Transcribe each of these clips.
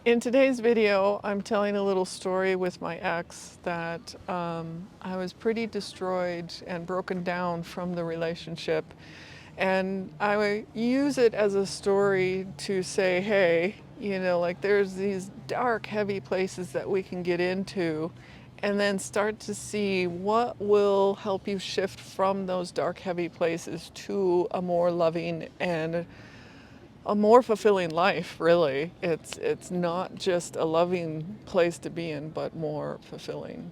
In today's video, I'm telling a little story with my ex that I was pretty destroyed and broken down from the relationship. And I use it as a story to say, hey, like there's these dark, heavy places that we can get into and then start to see what will help you shift from those dark, heavy places to a more loving and a more fulfilling life, really. It's not just a loving place to be in, but more fulfilling.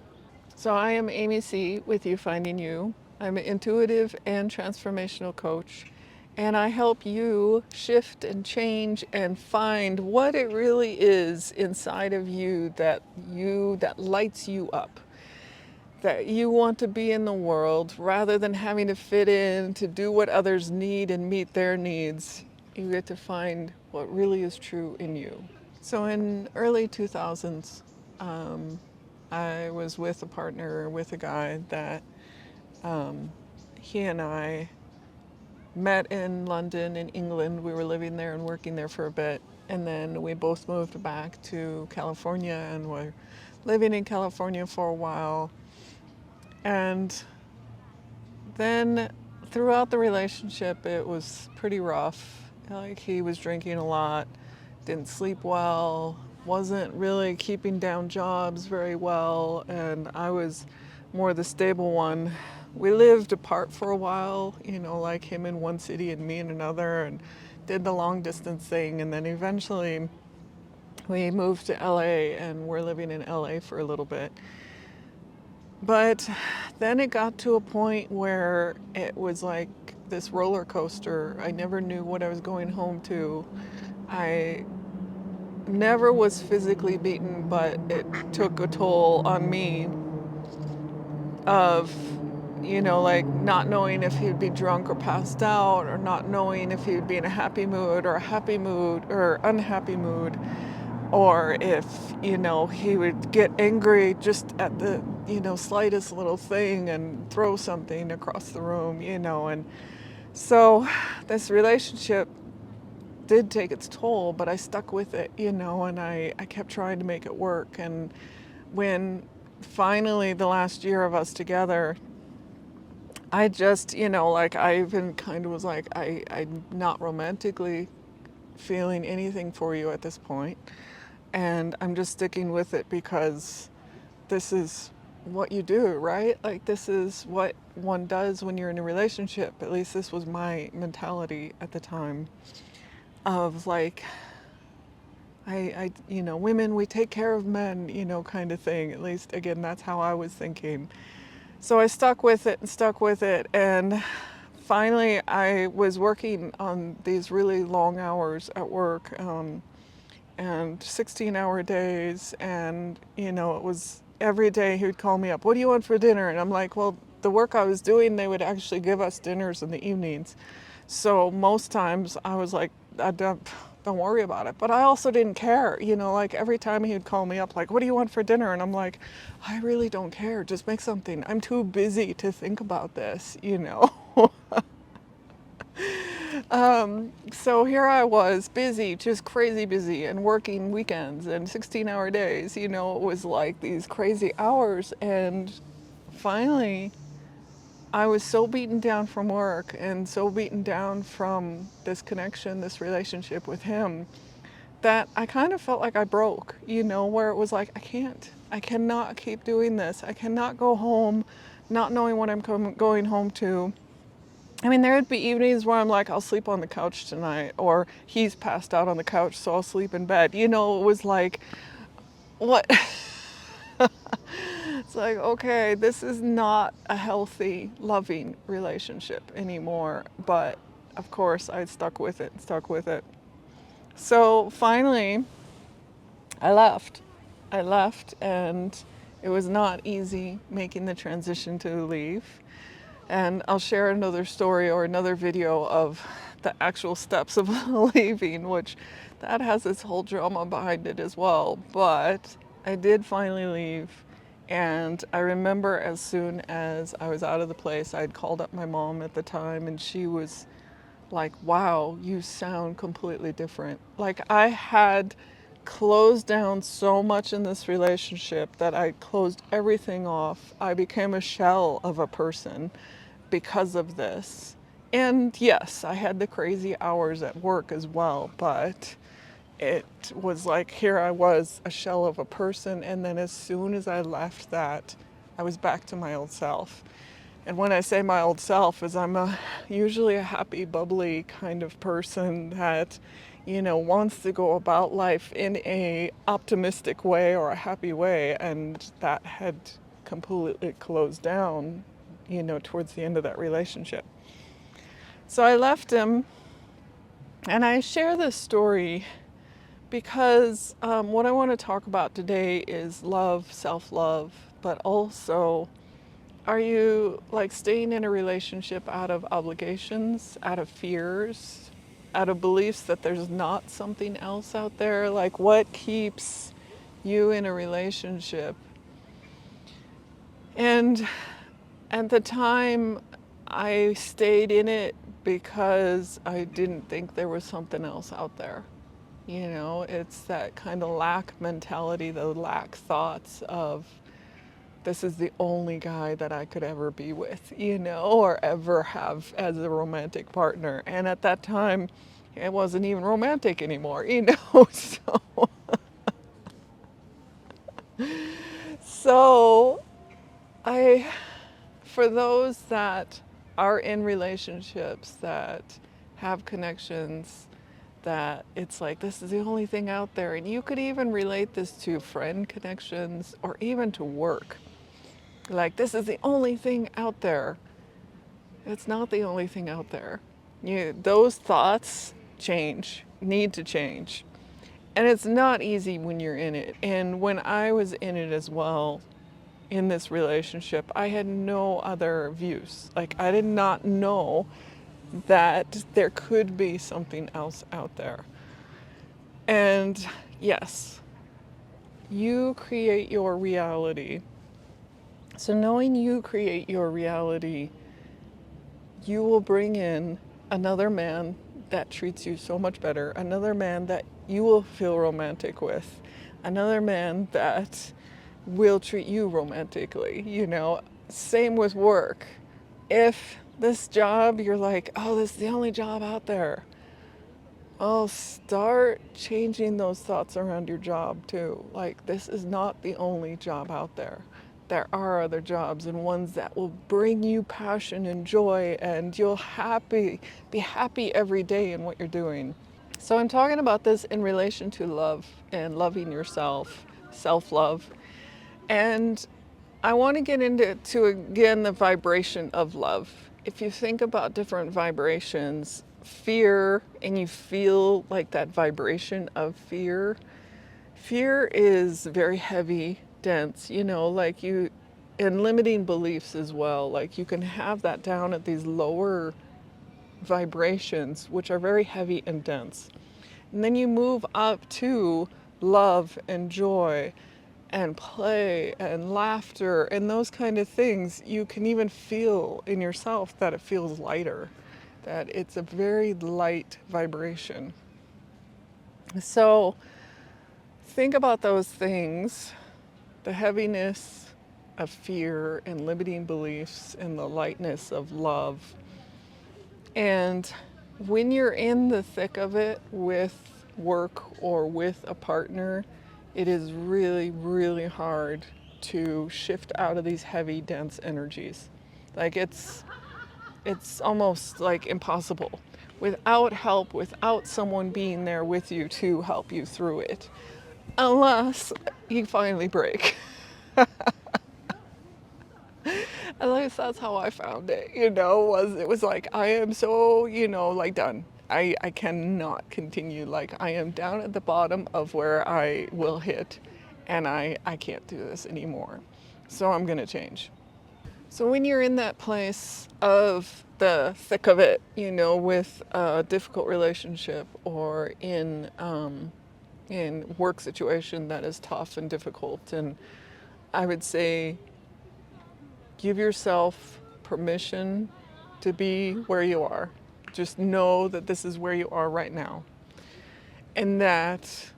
So I am AmyC with You Finding You. I'm an intuitive and transformational coach, and I help you shift and change and find what it really is inside of you that lights you up. That you want to be in the world rather than having to fit in to do what others need and meet their needs. You get to find what really is true in you. So in early 2000s, I was with a partner, with a guy that he and I met in London, in England. We were living there and working there for a bit. And then we both moved back to California and were living in California for a while. And then throughout the relationship, it was pretty rough. Like he was drinking a lot, didn't sleep well, wasn't really keeping down jobs very well, and I was more the stable one. We lived apart for a while, like him in one city and me in another, and did the long distance thing, and then eventually we moved to LA and we're living in LA for a little bit. But then it got to a point where it was like this roller coaster. I never knew what I was going home to. I never was physically beaten, but it took a toll on me of, like not knowing if he'd be drunk or passed out, or not knowing if he'd be in a happy mood or a happy mood or unhappy mood, or if, he would get angry just at the, slightest little thing and throw something across the room, and so this relationship did take its toll, but I stuck with it, and I kept trying to make it work. And when finally the last year of us together, I just, like I even kind of was like, I'm not romantically feeling anything for you at this point. And I'm just sticking with it because this is what you do, right? Like this is what one does when you're in a relationship. At least this was my mentality at the time of like, women, we take care of men, kind of thing. At least, again, that's how I was thinking. So I stuck with it and stuck with it. And finally, I was working on these really long hours at work, and 16-hour days. And, it was every day he would call me up, what do you want for dinner? And I'm like, well, the work I was doing, they would actually give us dinners in the evenings. So most times I was like, I don't worry about it. But I also didn't care, like every time he'd call me up, like, what do you want for dinner? And I'm like, I really don't care. Just make something. I'm too busy to think about this. So here I was, busy, just crazy busy, and working weekends and 16-hour days. It was like these crazy hours. And finally, I was so beaten down from work and so beaten down from this connection, this relationship with him, that I kind of felt like I broke, where it was like, I cannot keep doing this. I cannot go home not knowing what I'm going home to. I mean, there would be evenings where I'm like, I'll sleep on the couch tonight, or he's passed out on the couch, so I'll sleep in bed. It was like, what? It's like, okay, this is not a healthy, loving relationship anymore. But of course, I stuck with it, stuck with it. So finally, I left. I left, and it was not easy making the transition to leave. And I'll share another story or another video of the actual steps of leaving, which that has its whole drama behind it as well. But I did finally leave. And I remember as soon as I was out of the place, I'd called up my mom at the time, and she was like, wow, you sound completely different. Like I had closed down so much in this relationship that I closed everything off. I became a shell of a person because of this. And yes, I had the crazy hours at work as well, but it was like here I was, a shell of a person, and then as soon as I left that, I was back to my old self. And when I say my old self, is usually a happy, bubbly kind of person that, wants to go about life in a optimistic way or a happy way, and that had completely closed down, towards the end of that relationship. So I left him, and I share this story because what I want to talk about today is love, self-love, but also, are you like staying in a relationship out of obligations, out of fears, out of beliefs that there's not something else out there? Like, what keeps you in a relationship? And at the time, I stayed in it because I didn't think there was something else out there. It's that kind of lack mentality, the lack thoughts of this is the only guy that I could ever be with, or ever have as a romantic partner. And at that time, it wasn't even romantic anymore, So I, for those that are in relationships, that have connections, that it's like this is the only thing out there, and you could even relate this to friend connections or even to work. Like, this is the only thing out there. It's not the only thing out there. Those thoughts need to change. And it's not easy when you're in it. And when I was in it as well, in this relationship, I had no other views. Like, I did not know that there could be something else out there. And yes, you create your reality. So knowing you create your reality, you will bring in another man that treats you so much better, another man that you will feel romantic with, another man that will treat you romantically, Same with work. If this job, you're like, oh, this is the only job out there. Oh, start changing those thoughts around your job too. Like, this is not the only job out there. There are other jobs, and ones that will bring you passion and joy, and you'll be happy every day in what you're doing. So I'm talking about this in relation to love and loving yourself, self-love. And I want to get into again the vibration of love. If you think about different vibrations, fear, and you feel like that vibration of fear, fear is very heavy, dense, like and limiting beliefs as well. Like, you can have that down at these lower vibrations, which are very heavy and dense. And then you move up to love and joy and play and laughter and those kind of things. You can even feel in yourself that it feels lighter, that it's a very light vibration. So think about those things, the heaviness of fear and limiting beliefs and the lightness of love. And when you're in the thick of it with work or with a partner, it is really, really hard to shift out of these heavy, dense energies. Like, it's almost like impossible without help, without someone being there with you to help you through it, unless you finally break. At least that's how I found it, it was like, I am so, like done. I cannot continue. Like, I am down at the bottom of where I will hit, and I can't do this anymore. So I'm going to change. So when you're in that place of the thick of it, with a difficult relationship or in work situation that is tough and difficult, and I would say give yourself permission to be where you are. Just know that this is where you are right now. And that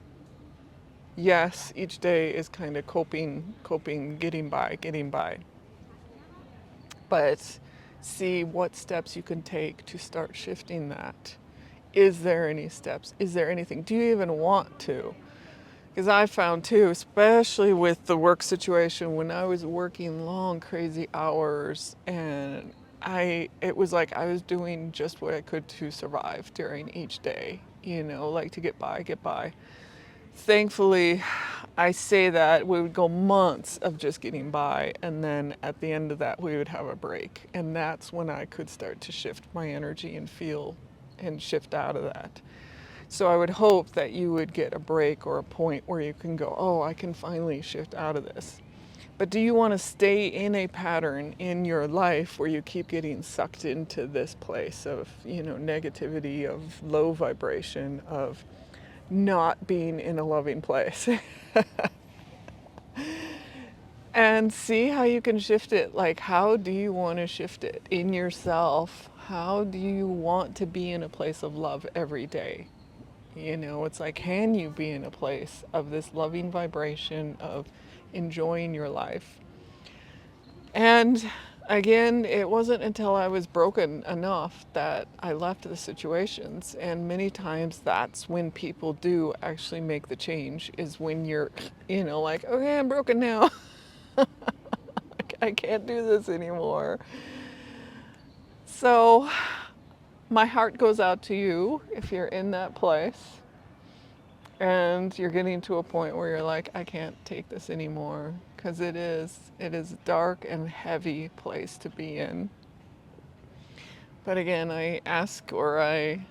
yes, each day is kind of coping, getting by. But see what steps you can take to start shifting that. Is there any steps? Is there anything? Do you even want to? Because I found too, especially with the work situation, when I was working long, crazy hours, and it was like I was doing just what I could to survive during each day, like to get by, get by. Thankfully, I say that we would go months of just getting by, and then at the end of that, we would have a break. And that's when I could start to shift my energy and feel and shift out of that. So I would hope that you would get a break or a point where you can go, oh, I can finally shift out of this. But do you want to stay in a pattern in your life where you keep getting sucked into this place of, negativity, of low vibration, of not being in a loving place? And see how you can shift it. Like, how do you want to shift it in yourself? How do you want to be in a place of love every day? It's like, can you be in a place of this loving vibration of enjoying your life? And again, it wasn't until I was broken enough that I left the situations. And many times that's when people do actually make the change, is when you're, like, okay, I'm broken now. I can't do this anymore. So my heart goes out to you if you're in that place and you're getting to a point where you're like, I can't take this anymore, because it is a dark and heavy place to be in. But again, I ask, or I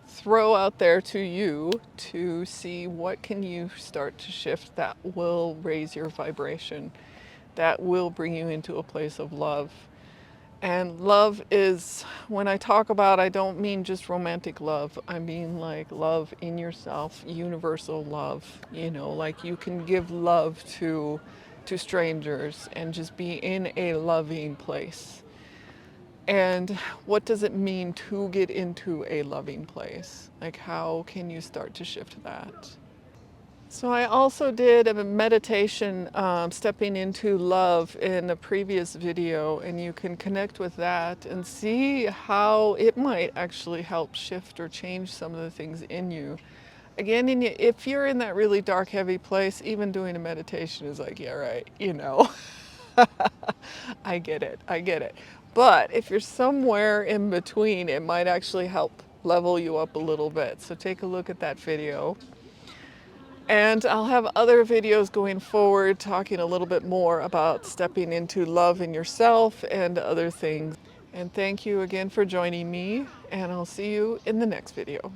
throw out there to you to see what can you start to shift that will raise your vibration, that will bring you into a place of love. And love is, when I talk about, I don't mean just romantic love. I mean like love in yourself, universal love. Like you can give love to strangers and just be in a loving place. And what does it mean to get into a loving place? Like, how can you start to shift that? So I also did a meditation, stepping into love, in a previous video, and you can connect with that and see how it might actually help shift or change some of the things in you. Again, if you're in that really dark, heavy place, even doing a meditation is like, yeah, right, I get it. But if you're somewhere in between, it might actually help level you up a little bit. So take a look at that video. And I'll have other videos going forward talking a little bit more about stepping into love in yourself and other things. And thank you again for joining me, and I'll see you in the next video.